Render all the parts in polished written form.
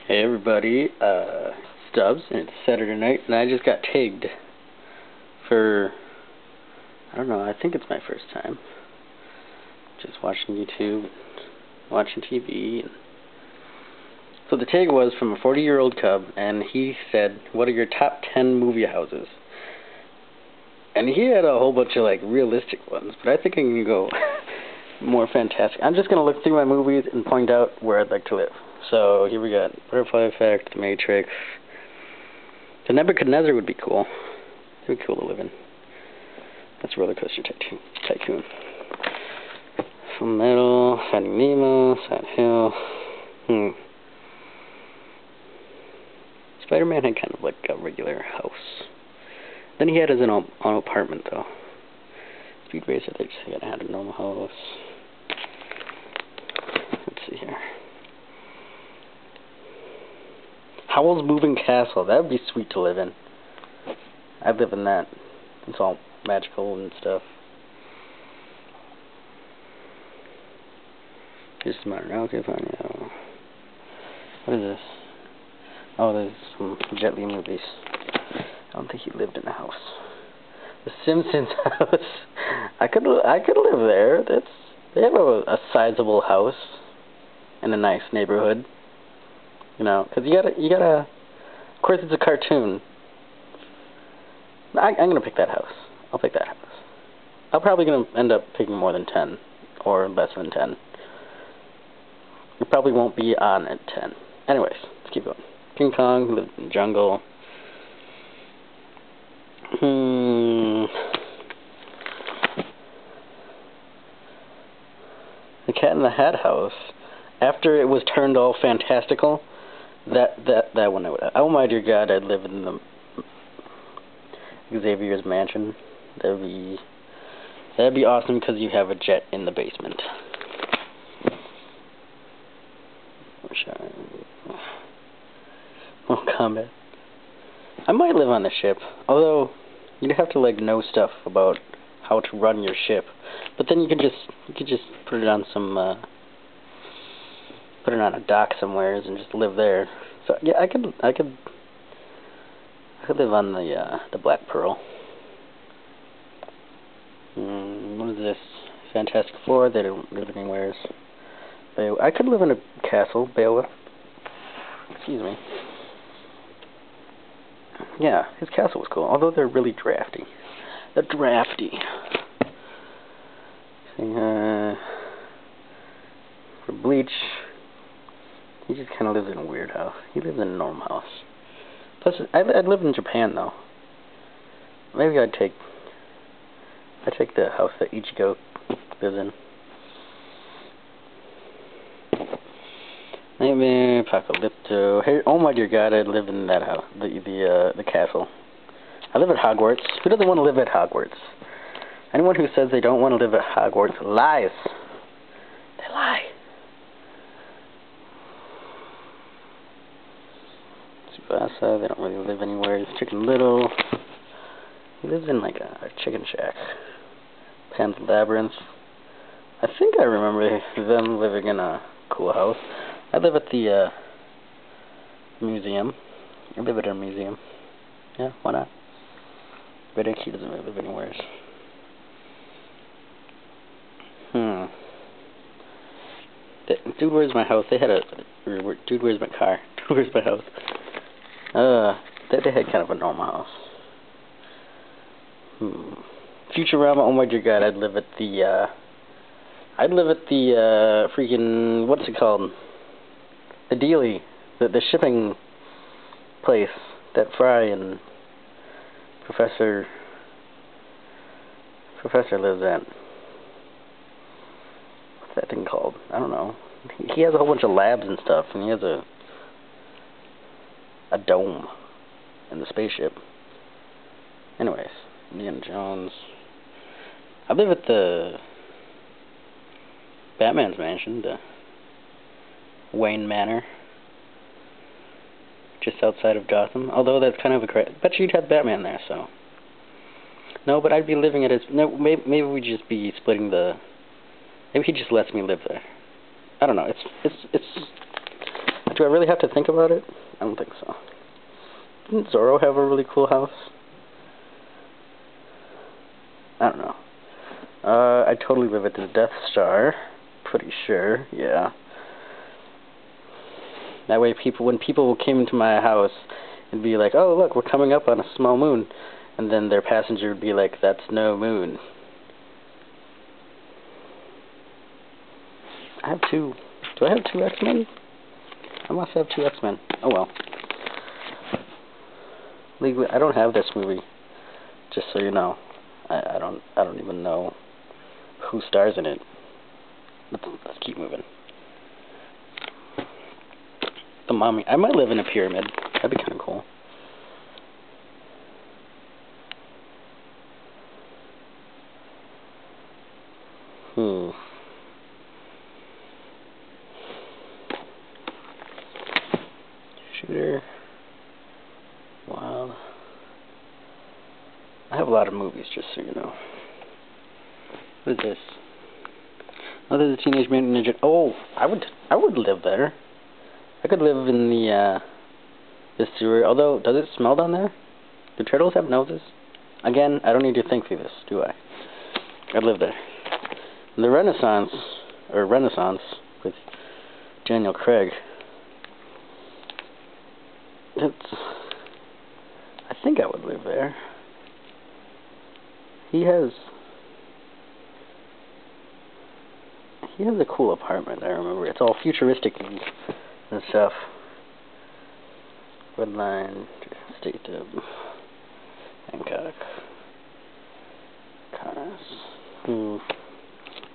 Hey everybody, Stubbs, and it's Saturday night, and I just got tagged for, I don't know, I think it's my first time, just watching YouTube, watching TV, and so the tag was from a 40-year-old cub, and he said, what are your top 10 movie houses? And he had a whole bunch of, like, realistic ones, but I think I can go more fantastic. I'm just going to look through my movies and point out where I'd like to live. So here we got Butterfly Effect, The Matrix. The Nebuchadnezzar would be cool. It would be cool to live in. That's Roller Coaster Tycoon. Full Metal, Finding Nemo, Silent Hill. Spider-Man had kind of like a regular house. Then he had his own apartment though. Speed Racer, they just had a normal house. Let's see here. Howl's Moving Castle. That would be sweet to live in. I'd live in that. It's all magical and stuff. Here's some modern. Okay, fine. Yeah. What is this? Oh, there's some Jet Li movies. I don't think he lived in a house. The Simpsons house. I could live there. They have a sizable house in a nice neighborhood. You know, because you gotta. Of course, it's a cartoon. I'm gonna pick that house. I'll pick that house. I'm probably gonna end up picking more than 10 or less than 10. It probably won't be on at 10. Anyways, let's keep going. King Kong lived in the jungle. The Cat in the Hat house. After it was turned all fantastical, that one I would. Oh my dear God, I'd live in the Xavier's mansion. That'd be awesome because you have a jet in the basement. Oh, combat. I might live on the ship, although you'd have to like know stuff about how to run your ship. But then you could just put it on some put it on a dock somewhere and just live there. So yeah, I could live on the Black Pearl. What is this? Fantastic Four. They don't live anywhere. I could live in a castle, Beowulf. Excuse me. Yeah, his castle was cool, although they're really drafty. They're drafty. For Bleach, he just kind of lives in a weird house. He lives in a normal house. Plus, I'd live in Japan though. Maybe I'd take the house that Ichigo lives in. Maybe Apocalypto. Hey, oh my dear God, I'd live in that house, the castle. I live at Hogwarts. Who doesn't want to live at Hogwarts? Anyone who says they don't want to live at Hogwarts lies. They lie. Tsubasa, they don't really live anywhere. It's Chicken Little. He lives in like a chicken shack. Pan's Labyrinth. I think I remember them living in a cool house. I live at the museum. I live at a museum. Yeah, why not? Riddick, he doesn't really live anywhere. Dude, where's my house? They had Dude, where's my car? Dude, where's my house? They had kind of a normal house. Futurama, oh my dear God, I'd live at the freaking, what's it called? The dealie, the shipping place that Fry and Professor lives at. What's that thing called? I don't know. He has a whole bunch of labs and stuff, and he has a dome in the spaceship. Anyways, Indiana Jones. I live at the Batman's mansion, the Wayne Manor, just outside of Gotham. Although that's kind of a bet you'd have Batman there, so. No, but I'd be living at his. No, maybe we'd just be splitting the. Maybe he just lets me live there. I don't know. It's Do I really have to think about it? I don't think so. Didn't Zorro have a really cool house? I don't know. I totally live at the Death Star. Pretty sure, yeah. That way when people came into my house, it'd be like, oh look, we're coming up on a small moon. And then their passenger would be like, that's no moon. I have two. Do I have two X-Men? I must have two X-Men. Oh well. Legally, I don't have this movie. Just so you know. I don't even know who stars in it. Let's keep moving. The Mummy. I might live in a pyramid. That'd be kind of cool. Shooter. Wild. I have a lot of movies, just so you know. What is this? Oh, there's a Teenage Mutant Ninja. Oh, I would live there. I could live in the sewer. Although, does it smell down there? Do turtles have noses? Again, I don't need to think through this, do I? I'd live there. The Renaissance with Daniel Craig. I think I would live there. He has a cool apartment, I remember. It's all futuristic and stuff. Redline, State Dub, Hancock, Cars.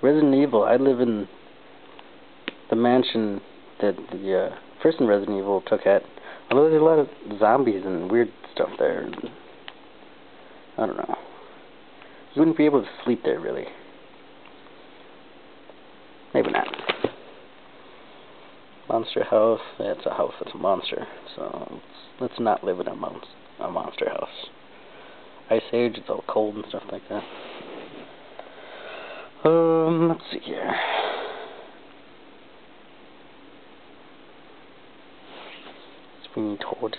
Resident Evil, I live in the mansion that the first Resident Evil took at. Although there's a lot of zombies and weird stuff there. I don't know. You wouldn't be able to sleep there, really. Maybe not. Monster house. Yeah, it's a house. It's a monster. So let's not live in a monster house. Ice Age. It's all cold and stuff like that. Let's see here. Sweeney Todd.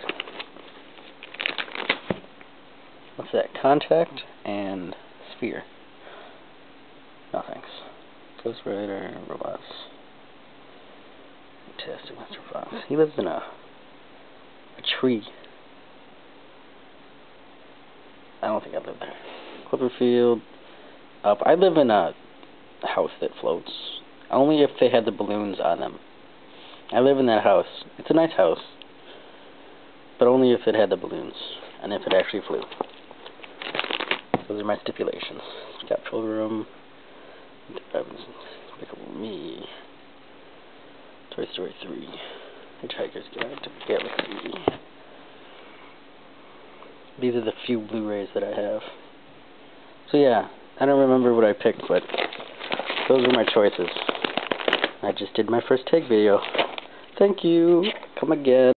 What's that? Contact and Sphere. No thanks. Ghost Rider, Robots. Fantastic Mr. Fox. He lives in a tree. I don't think I'd live there. Cloverfield. I live in a house that floats. Only if they had the balloons on them. I live in that house. It's a nice house. But only if it had the balloons. And if it actually flew. Those are my stipulations. Capsule Room. Despicable Me. Toy Story 3. Hitchhiker's Guide to the Galaxy. These are the few Blu-rays that I have. So yeah, I don't remember what I picked, but those were my choices. I just did my first take video. Thank you. Come again.